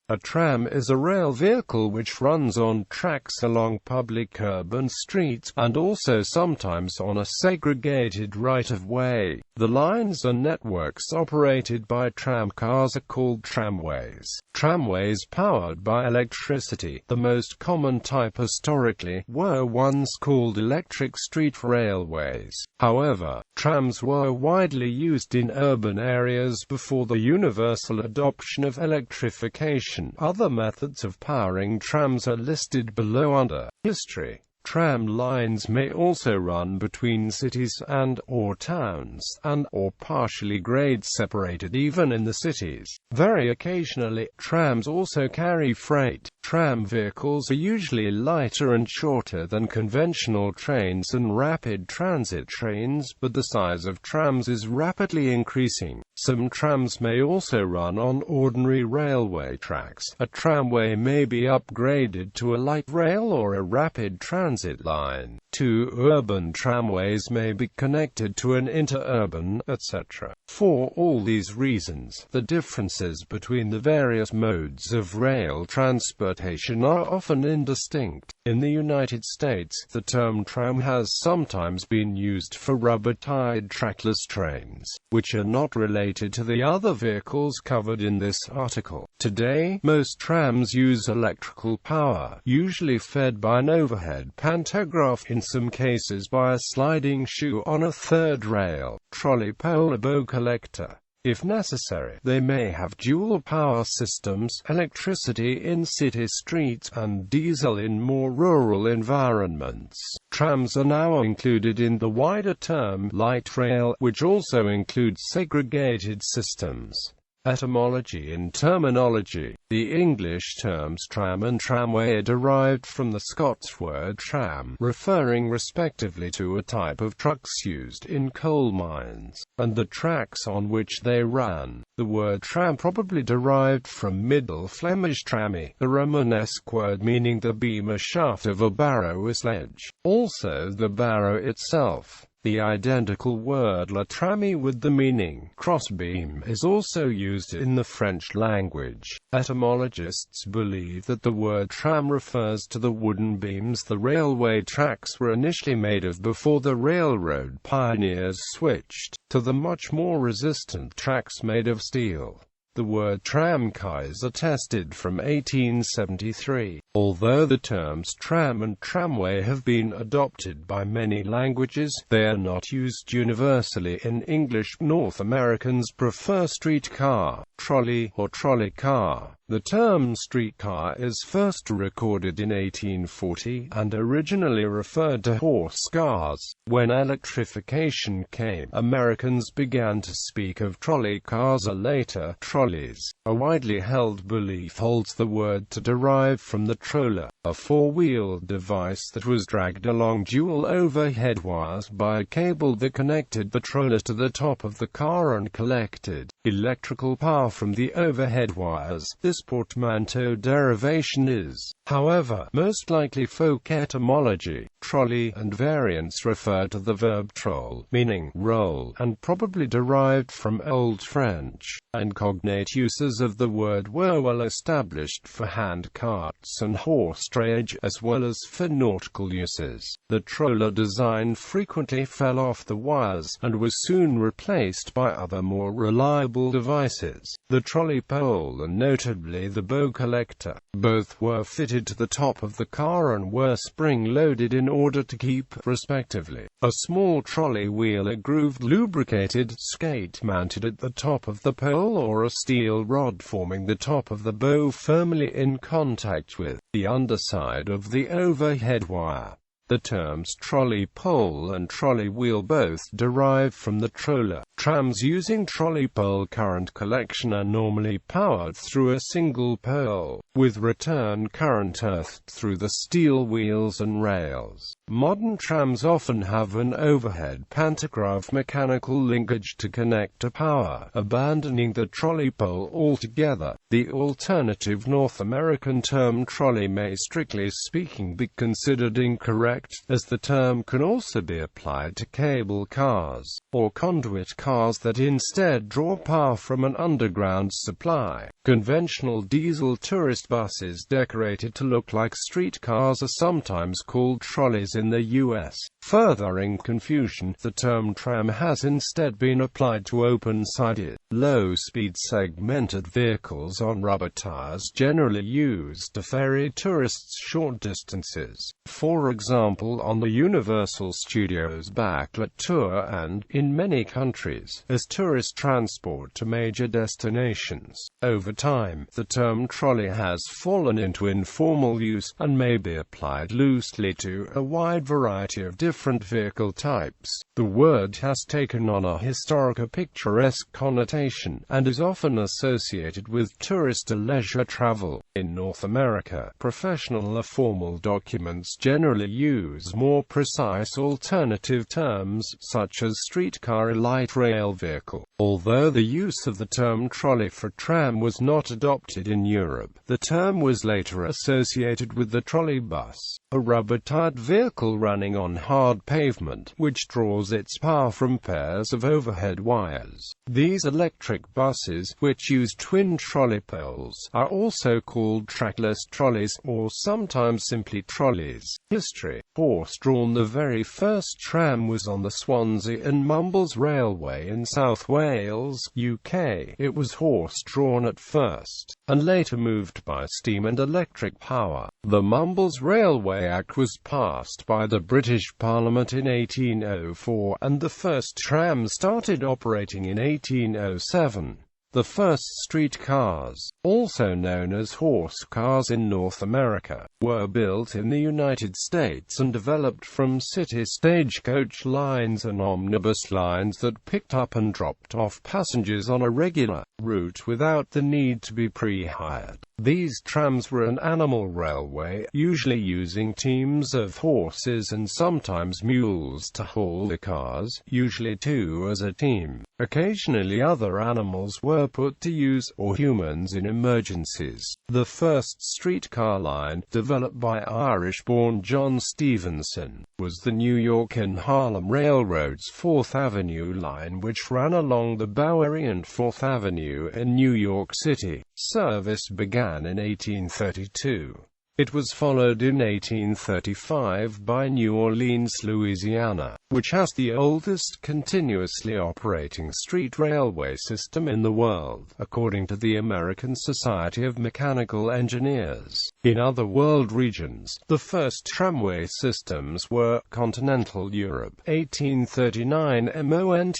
A tram is a rail vehicle which runs on tracks along public urban streets, and also sometimes on a segregated right-of-way. The lines and networks operated by tramcars are called tramways. Tramways powered by electricity, the most common type historically, were once called electric street railways. However, trams were widely used in urban areas before the universal adoption of electrification. Other methods of powering trams are listed below under history. Tram lines may also run between cities and/or towns, and/or partially grade-separated even in the cities. Very occasionally, trams also carry freight. Tram vehicles are usually lighter and shorter than conventional trains and rapid transit trains, but the size of trams is rapidly increasing. Some trams may also run on ordinary railway tracks. A tramway may be upgraded to a light rail or a rapid transit line. Two urban tramways may be connected to an interurban, etc. For all these reasons, the differences between the various modes of rail transportation are often indistinct. In the United States, the term tram has sometimes been used for rubber-tied trackless trains, which are not related to the other vehicles covered in this article. Today, most trams use electrical power, usually fed by an overhead pantograph, in some cases by a sliding shoe on a third rail, trolley pole or bow collector. If necessary, they may have dual power systems, electricity in city streets, and diesel in more rural environments. Trams are now included in the wider term light rail, which also includes segregated systems. Etymology and terminology. The English terms tram and tramway are derived from the Scots word tram, referring respectively to a type of trucks used in coal mines, and the tracks on which they ran. The word tram probably derived from Middle Flemish trammy, the Romanesque word meaning the beam or shaft of a barrow or sledge. Also the barrow itself. The identical word la trammy with the meaning crossbeam is also used in the French language. Etymologists believe that the word tram refers to the wooden beams the railway tracks were initially made of before the railroad pioneers switched to the much more resistant tracks made of steel. The word tramcar is attested from 1873. Although the terms tram and tramway have been adopted by many languages, they are not used universally in English. North Americans prefer streetcar, trolley, or trolley car. The term streetcar is first recorded in 1840, and originally referred to horse cars. When electrification came, Americans began to speak of trolley cars or later, trolleys. A widely held belief holds the word to derive from the troller, a four-wheeled device that was dragged along dual overhead wires by a cable that connected the troller to the top of the car and collected electrical power from the overhead wires. This portmanteau derivation is, however, most likely folk etymology. Trolley and variants refer to the verb troll, meaning roll, and probably derived from Old French. And cognate uses of the word were well established for hand carts and horse drayage, as well as for nautical uses. The troller design frequently fell off the wires, and was soon replaced by other more reliable devices. The trolley pole and notably the bow collector. Both were fitted to the top of the car and were spring-loaded in order to keep, respectively, a small trolley wheel, a grooved lubricated skate mounted at the top of the pole, or a steel rod forming the top of the bow firmly in contact with the underside of the overhead wire. The terms trolley pole and trolley wheel both derive from the troller. Trams using trolley pole current collection are normally powered through a single pole, with return current earthed through the steel wheels and rails. Modern trams often have an overhead pantograph mechanical linkage to connect to power, abandoning the trolley pole altogether. The alternative North American term trolley may strictly speaking be considered incorrect, as the term can also be applied to cable cars, or conduit cars that instead draw power from an underground supply. Conventional diesel tourist buses decorated to look like streetcars are sometimes called trolleys in the U.S. Furthering confusion, the term tram has instead been applied to open-sided, low-speed segmented vehicles on rubber tires generally used to ferry tourists short distances, for example on the Universal Studios backlit tour and, in many countries, as tourist transport to major destinations. Over time, the term trolley has fallen into informal use, and may be applied loosely to a wide variety of different vehicle types. The word has taken on a historic or picturesque connotation, and is often associated with tourist or leisure travel. In North America, professional or formal documents generally use more precise alternative terms, such as streetcar or light rail vehicle. Although the use of the term trolley for tram was not adopted in Europe, the term was later associated with the trolley bus, a rubber-tired vehicle running on hard pavement, which draws its power from pairs of overhead wires. These electric buses, which use twin trolley poles, are also called trackless trolleys, or sometimes simply trolleys. History. Horse-drawn. The very first tram was on the Swansea and Mumbles Railway in South Wales, UK. It was horse-drawn at first, and later moved by steam and electric power. The Mumbles Railway Act was passed by the British Parliament in 1804, and the first tram started operating in 1807. The first streetcars, also known as horse cars in North America, were built in the United States and developed from city stagecoach lines and omnibus lines that picked up and dropped off passengers on a regular route without the need to be pre-hired. These trams were an animal railway, usually using teams of horses and sometimes mules to haul the cars, usually two as a team. Occasionally other animals were put to use, or humans in emergencies. The first streetcar line, developed by Irish-born John Stephenson, was the New York and Harlem Railroad's 4th Avenue line, which ran along the Bowery and 4th Avenue in New York City. Service began in 1832. It was followed in 1835 by New Orleans, Louisiana, which has the oldest continuously operating street railway system in the world, according to the American Society of Mechanical Engineers. In other world regions, the first tramway systems were Continental Europe, 1839 Montbrison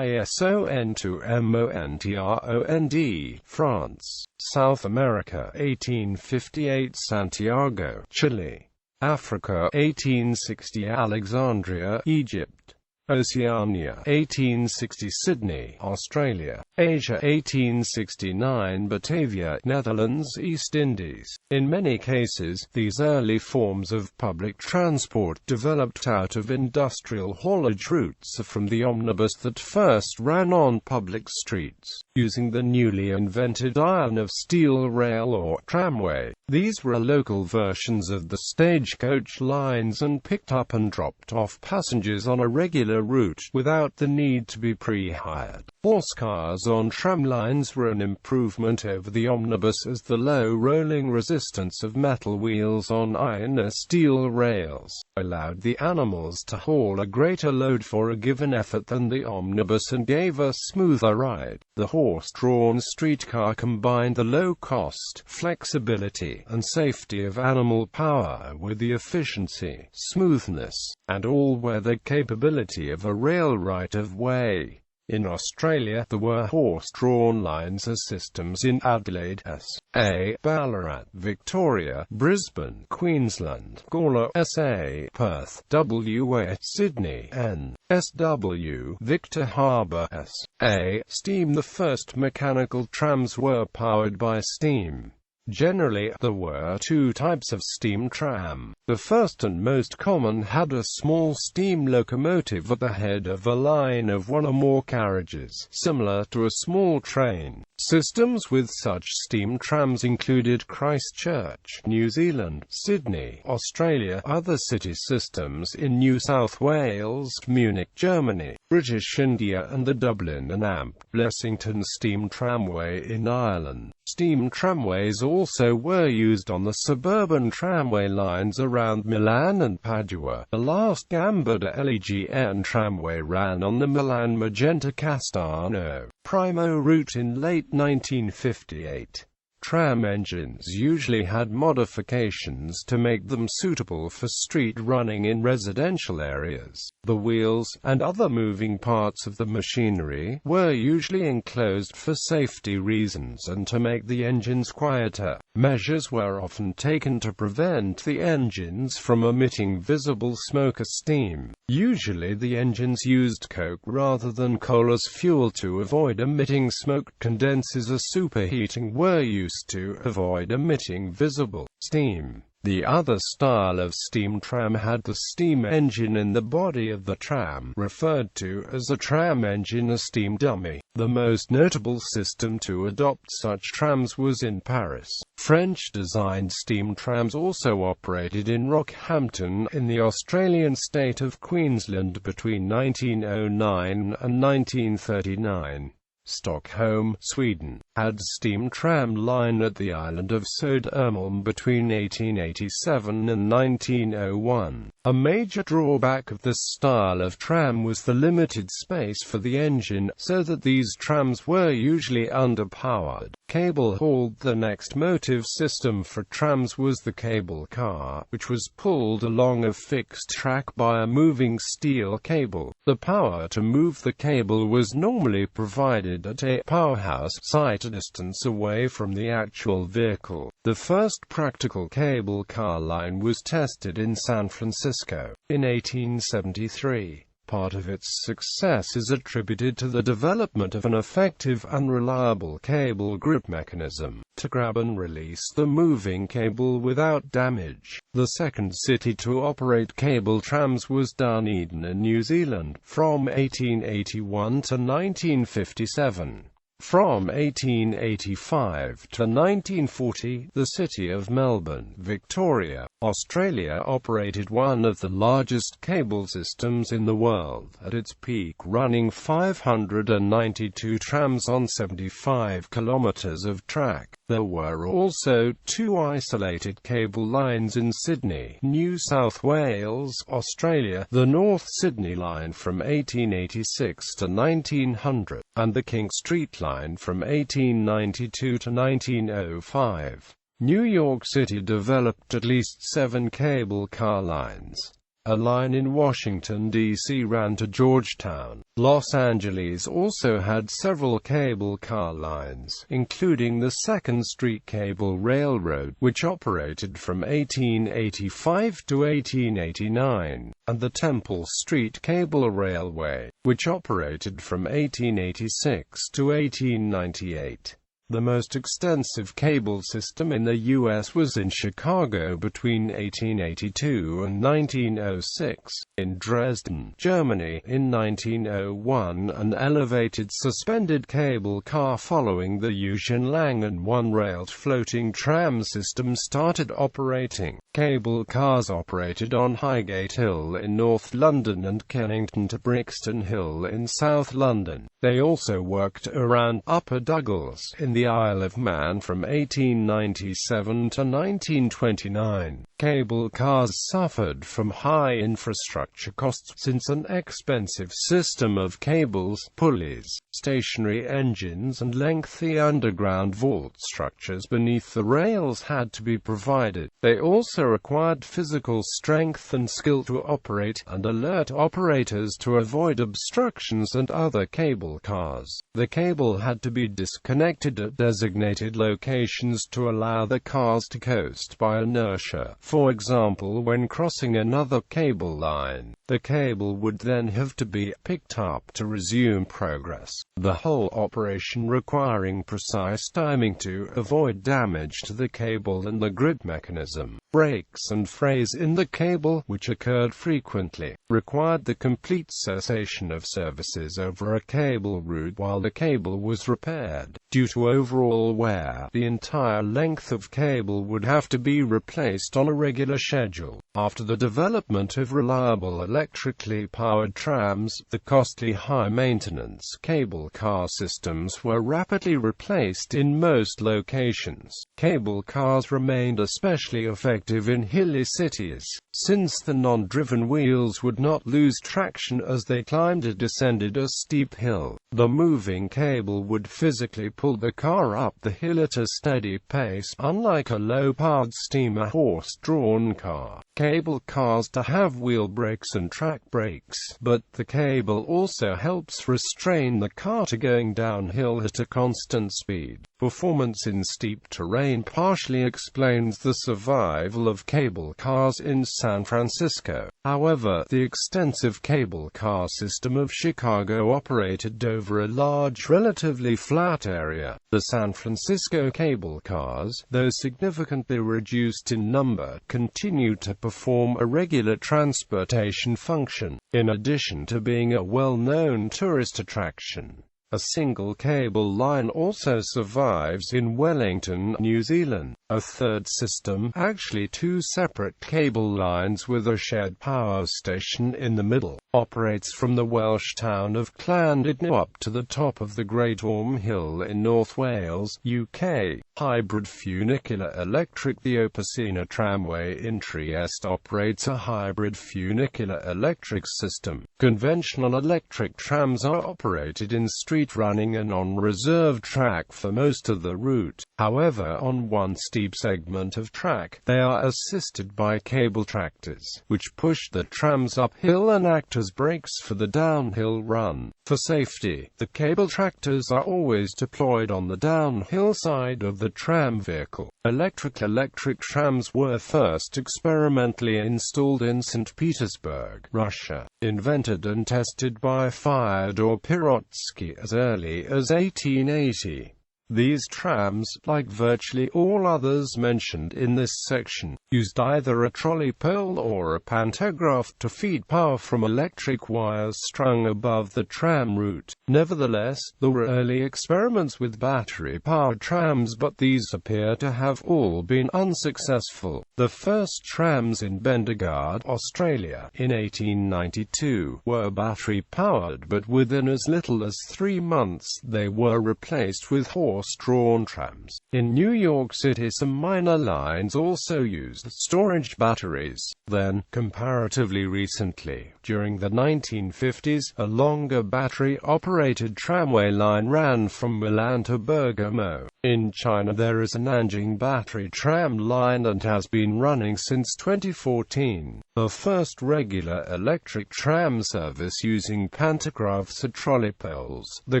to Montrond, France. South America, 1858 Santiago, Chile. Africa, 1860 Alexandria, Egypt. Oceania, 1860 Sydney, Australia. Asia, 1869 Batavia, Netherlands, East Indies. In many cases, these early forms of public transport developed out of industrial haulage routes from the omnibus that first ran on public streets, using the newly invented iron of steel rail or tramway. These were local versions of the stagecoach lines and picked up and dropped off passengers on a regular route, without the need to be pre-hired. Horse cars on tram lines were an improvement over the omnibus, as the low rolling resistance of metal wheels on iron or steel rails allowed the animals to haul a greater load for a given effort than the omnibus and gave a smoother ride. The horse-drawn streetcar combined the low-cost, flexibility, and safety of animal power with the efficiency, smoothness, and all-weather capability of a rail right-of-way. In Australia, there were horse-drawn lines as systems in Adelaide, SA, Ballarat, Victoria, Brisbane, Queensland, Gawler, SA, Perth, WA, Sydney, NSW, Victor Harbor, SA. Steam. The first mechanical trams were powered by steam. Generally, there were two types of steam tram. The first and most common had a small steam locomotive at the head of a line of one or more carriages, similar to a small train. Systems with such steam trams included Christchurch, New Zealand, Sydney, Australia, other city systems in New South Wales, Munich, Germany, British India, and the Dublin and Blessington steam tramway in Ireland. Steam tramways also were used on the suburban tramway lines around Milan and Padua. The last Gambetta-LEGN tramway ran on the Milan-Magenta-Castano Primo route in late 1958. Tram engines usually had modifications to make them suitable for street running in residential areas. The wheels, and other moving parts of the machinery, were usually enclosed for safety reasons and to make the engines quieter. Measures were often taken to prevent the engines from emitting visible smoke or steam. Usually the engines used coke rather than coal as fuel to avoid emitting smoke. Condensers or superheating were used to avoid emitting visible steam. The other style of steam tram had the steam engine in the body of the tram, referred to as a tram engine or steam dummy. The most notable system to adopt such trams was in Paris. French-designed steam trams also operated in Rockhampton, in the Australian state of Queensland between 1909 and 1939. Stockholm, Sweden, had steam tram line at the island of Södermalm between 1887 and 1901. A major drawback of this style of tram was the limited space for the engine, so that these trams were usually underpowered. Cable-hauled. The next motive system for trams was the cable car, which was pulled along a fixed track by a moving steel cable. The power to move the cable was normally provided at a powerhouse site a distance away from the actual vehicle. The first practical cable car line was tested in San Francisco in 1873. Part of its success is attributed to the development of an effective and reliable cable grip mechanism to grab and release the moving cable without damage. The second city to operate cable trams was Dunedin in New Zealand, from 1881 to 1957. From 1885 to 1940, the city of Melbourne, Victoria, Australia operated one of the largest cable systems in the world, at its peak running 592 trams on 75 kilometres of track. There were also two isolated cable lines in Sydney, New South Wales, Australia, the North Sydney Line from 1886 to 1900, and the King Street Line from 1892 to 1905. New York City developed at least 7 cable car lines. A line in Washington, D.C. ran to Georgetown. Los Angeles also had several cable car lines, including the 2nd Street Cable Railroad, which operated from 1885 to 1889, and the Temple Street Cable Railway, which operated from 1886 to 1898. The most extensive cable system in the U.S. was in Chicago between 1882 and 1906, in Dresden, Germany, in 1901, an elevated suspended cable car following the Eugen Lang and one-railed floating tram system started operating. Cable cars operated on Highgate Hill in North London and Kennington to Brixton Hill in South London. They also worked around Upper Douglas in the Isle of Man from 1897 to 1929. Cable cars suffered from high infrastructure costs since an expensive system of cables, pulleys, stationary engines and lengthy underground vault structures beneath the rails had to be provided. They also required physical strength and skill to operate, and alert operators to avoid obstructions and other cable cars. The cable had to be disconnected at designated locations to allow the cars to coast by inertia. For example, when crossing another cable line, the cable would then have to be picked up to resume progress, the whole operation requiring precise timing to avoid damage to the cable and the grid mechanism. Breaks and frays in the cable, which occurred frequently, required the complete cessation of services over a cable route while the cable was repaired. Due to overall wear, the entire length of cable would have to be replaced on a regular schedule. After the development of reliable electrically powered trams, the costly high-maintenance cable car systems were rapidly replaced in most locations. Cable cars remained especially effective in hilly cities, since the non-driven wheels would not lose traction as they climbed or descended a steep hill. The moving cable would physically pull the car up the hill at a steady pace, unlike a low-powered steam or horse-drawn car. Cable cars to have wheel brakes and track brakes, but the cable also helps restrain the car to going downhill at a constant speed. Performance in steep terrain partially explains the survival of cable cars in San Francisco. However, the extensive cable car system of Chicago operated over a large, relatively flat area. The San Francisco cable cars, though significantly reduced in number, continued to perform a regular transportation function, in addition to being a well-known tourist attraction. A single cable line also survives in Wellington, New Zealand. A third system, actually two separate cable lines with a shared power station in the middle, operates from the Welsh town of Llandudno up to the top of the Great Orme Hill in North Wales, UK. Hybrid funicular electric. The Opacina tramway in Trieste operates a hybrid funicular electric system. Conventional electric trams are operated in street running and on reserved track for most of the route. However, on one steep segment of track, they are assisted by cable tractors, which push the trams uphill and act as brakes for the downhill run. For safety, the cable tractors are always deployed on the downhill side of the tram vehicle. Electric trams were first experimentally installed in St. Petersburg, Russia, invented and tested by Fyodor Pirotsky as early as 1880. These trams, like virtually all others mentioned in this section, used either a trolley pole or a pantograph to feed power from electric wires strung above the tram route. Nevertheless, there were early experiments with battery-powered trams, but these appear to have all been unsuccessful. The first trams in Bendigo, Australia, in 1892, were battery-powered, but within as little as 3 months they were replaced with horse-drawn trams. In New York City, some minor lines also used storage batteries. Then, comparatively recently, during the 1950s, a longer battery-operated tramway line ran from Milan to Bergamo. In China, there is a Nanjing battery tram line and has been running since 2014. The first regular electric tram service using pantographs or trolley poles, the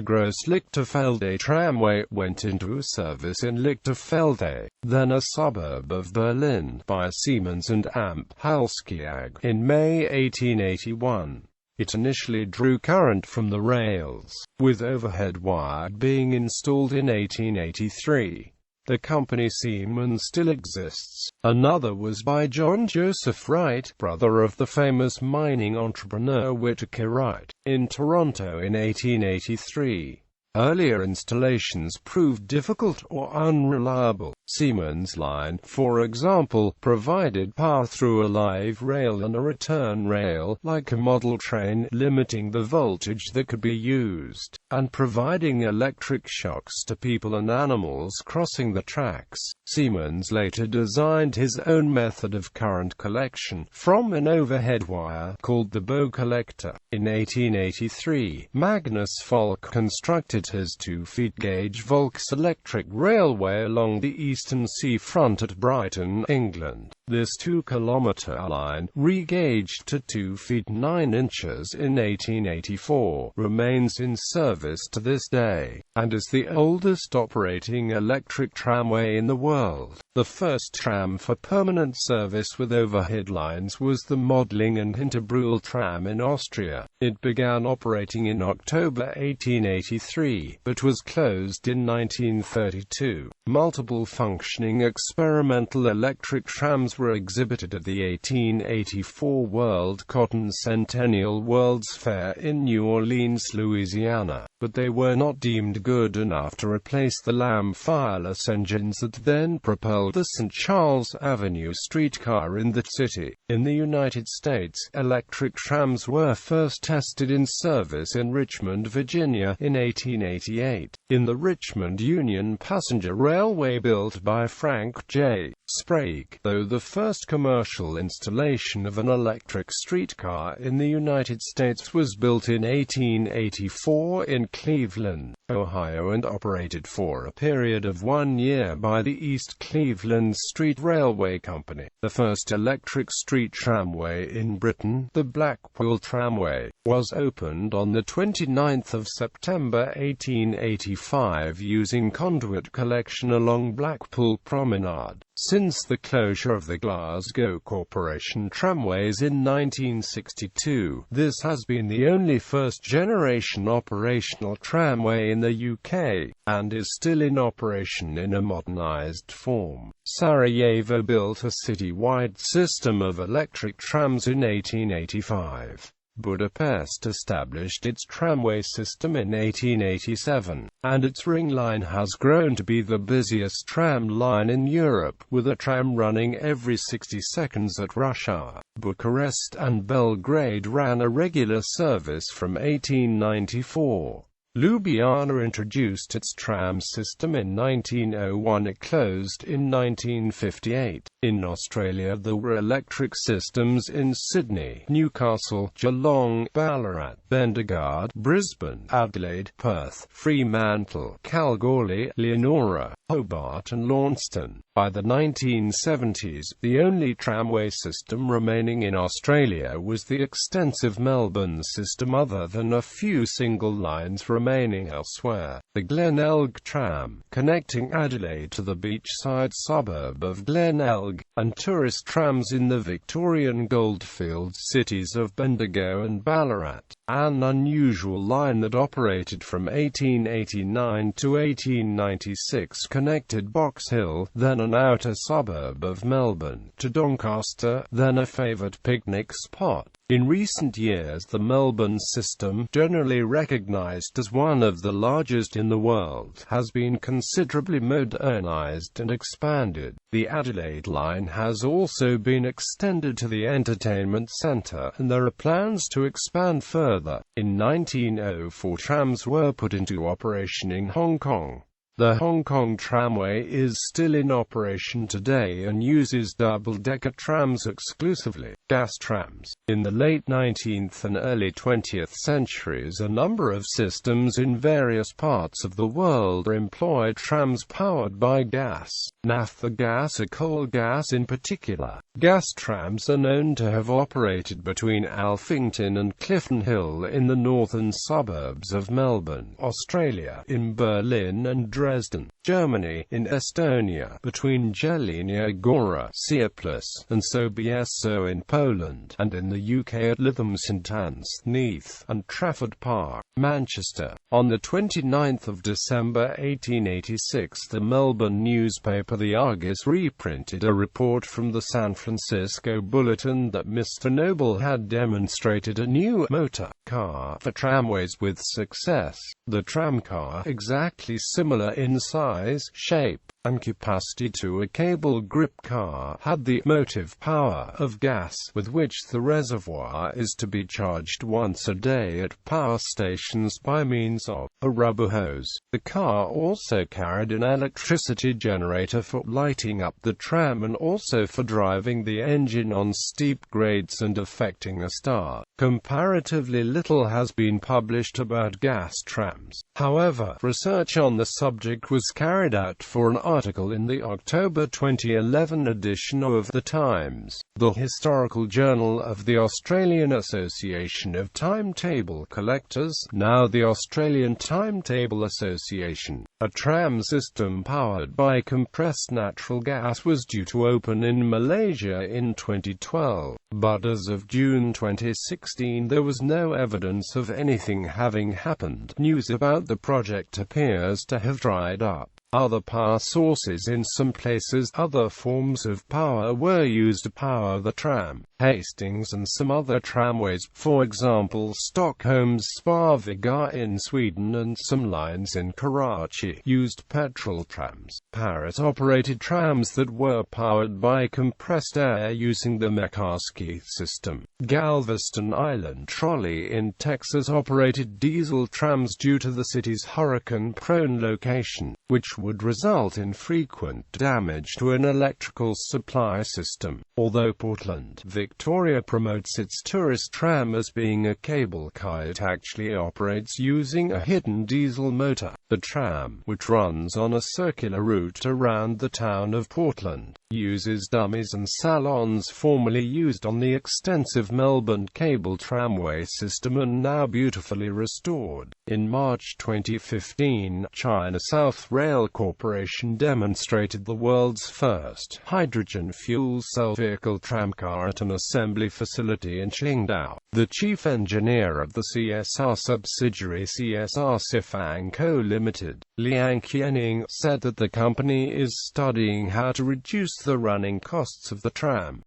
Gross-Lichterfelde tramway, went into service in Lichterfelde, then a suburb of Berlin, by Siemens and Amp Halskiag, in May 1881. It initially drew current from the rails, with overhead wire being installed in 1883. The company Siemens still exists. Another was by John Joseph Wright, brother of the famous mining entrepreneur Whittaker Wright, in Toronto in 1883. Earlier installations proved difficult or unreliable. Siemens line, for example, provided power through a live rail and a return rail, like a model train, limiting the voltage that could be used, and providing electric shocks to people and animals crossing the tracks. Siemens later designed his own method of current collection, from an overhead wire, called the bow collector. In 1883, Magnus Falk constructed his 2-feet gauge Volks electric railway along the eastern sea front at Brighton, England. This 2-kilometer line, regauged to 2 feet 9 inches in 1884, remains in service to this day, and is the oldest operating electric tramway in the world. The first tram for permanent service with overhead lines was the Mödling and Hinterbrühl tram in Austria. It began operating in October 1883, but was closed in 1932. Multiple functioning experimental electric trams were exhibited at the 1884 World Cotton Centennial World's Fair in New Orleans, Louisiana, but they were not deemed good enough to replace the Lamb fireless engines that then propelled the St. Charles Avenue streetcar in the city. In the United States, electric trams were first tested in service in Richmond, Virginia, in 1888. In the Richmond Union Passenger Railway built by Frank J. Sprague, though the first commercial installation of an electric streetcar in the United States was built in 1884 in Cleveland, Ohio, and operated for a period of 1 year by the East Cleveland Street Railway Company. The first electric street tramway in Britain, the Blackwell Tramway, was opened on the 29th of September 1885 using conduit collection along Blackpool Promenade. Since the closure of the Glasgow Corporation Tramways in 1962, this has been the only first-generation operational tramway in the UK, and is still in operation in a modernised form. Sarajevo built a city-wide system of electric trams in 1885. Budapest established its tramway system in 1887, and its ring line has grown to be the busiest tram line in Europe, with a tram running every 60 seconds at rush hour. Bucharest and Belgrade ran a regular service from 1894. Ljubljana introduced its tram system in 1901. It closed in 1958. In Australia there were electric systems in Sydney, Newcastle, Geelong, Ballarat, Bendigo, Brisbane, Adelaide, Perth, Fremantle, Kalgoorlie, Leonora, Hobart and Launceston. By the 1970s, the only tramway system remaining in Australia was the extensive Melbourne system, other than a few single lines remaining elsewhere. The Glenelg tram, connecting Adelaide to the beachside suburb of Glenelg, and tourist trams in the Victorian goldfield cities of Bendigo and Ballarat. An unusual line that operated from 1889 to 1896 connected Box Hill, then an outer suburb of Melbourne, to Doncaster, then a favoured picnic spot. In recent years the Melbourne system, generally recognised as one of the largest in the world, has been considerably modernised and expanded. The Adelaide line has also been extended to the entertainment centre, and there are plans to expand further. In 1904 trams were put into operation in Hong Kong. The Hong Kong Tramway is still in operation today and uses double-decker trams exclusively. Gas trams. In the late 19th and early 20th centuries, a number of systems in various parts of the world employed trams powered by gas, naphtha gas or coal gas in particular. Gas trams are known to have operated between Alphington and Clifton Hill in the northern suburbs of Melbourne, Australia, in Berlin and Dresden, Germany, in Estonia, between Jelenia Góra, Sieplus, and Sobieso in Poland, and in the UK at Lytham St Anne's, Neath, and Trafford Park, Manchester. On the 29th of December 1886, the Melbourne newspaper The Argus reprinted a report from the San Francisco Bulletin that Mr. Noble had demonstrated a new motor car for tramways with success. The tramcar, exactly similar in size, shape, and capacity to a cable grip car, had the motive power of gas, with which the reservoir is to be charged once a day at power stations by means of a rubber hose. The car also carried an electricity generator for lighting up the tram and also for driving the engine on steep grades and effecting a start. Comparatively little has been published about gas trams. However, research on the subject was carried out for an article in the October 2011 edition of The Times, the historical journal of the Australian Association of Timetable Collectors, now the Australian Timetable Association. A tram system powered by compressed natural gas was due to open in Malaysia in 2012, but as of June 2016 there was no evidence of anything having happened. News about the project appears to have dried up. Other power sources in some places, other forms of power were used to power the tram. Hastings and some other tramways, for example Stockholm's Sparviga in Sweden and some lines in Karachi, used petrol trams. Paris operated trams that were powered by compressed air using the McCarthy system. Galveston Island Trolley in Texas operated diesel trams due to the city's hurricane-prone location, which would result in frequent damage to an electrical supply system. Although Portland, Victoria promotes its tourist tram as being a cable car, it actually operates using a hidden diesel motor. The tram, which runs on a circular route around the town of Portland, uses dummies and salons formerly used on the extensive Melbourne cable tramway system and now beautifully restored. In March 2015, China South Rail Corporation demonstrated the world's first hydrogen fuel cell vehicle tramcar at an assembly facility in Qingdao. The chief engineer of the CSR subsidiary CSR Sifang Co. Limited, Liang Qianing, said that the company is studying how to reduce the running costs of the tram.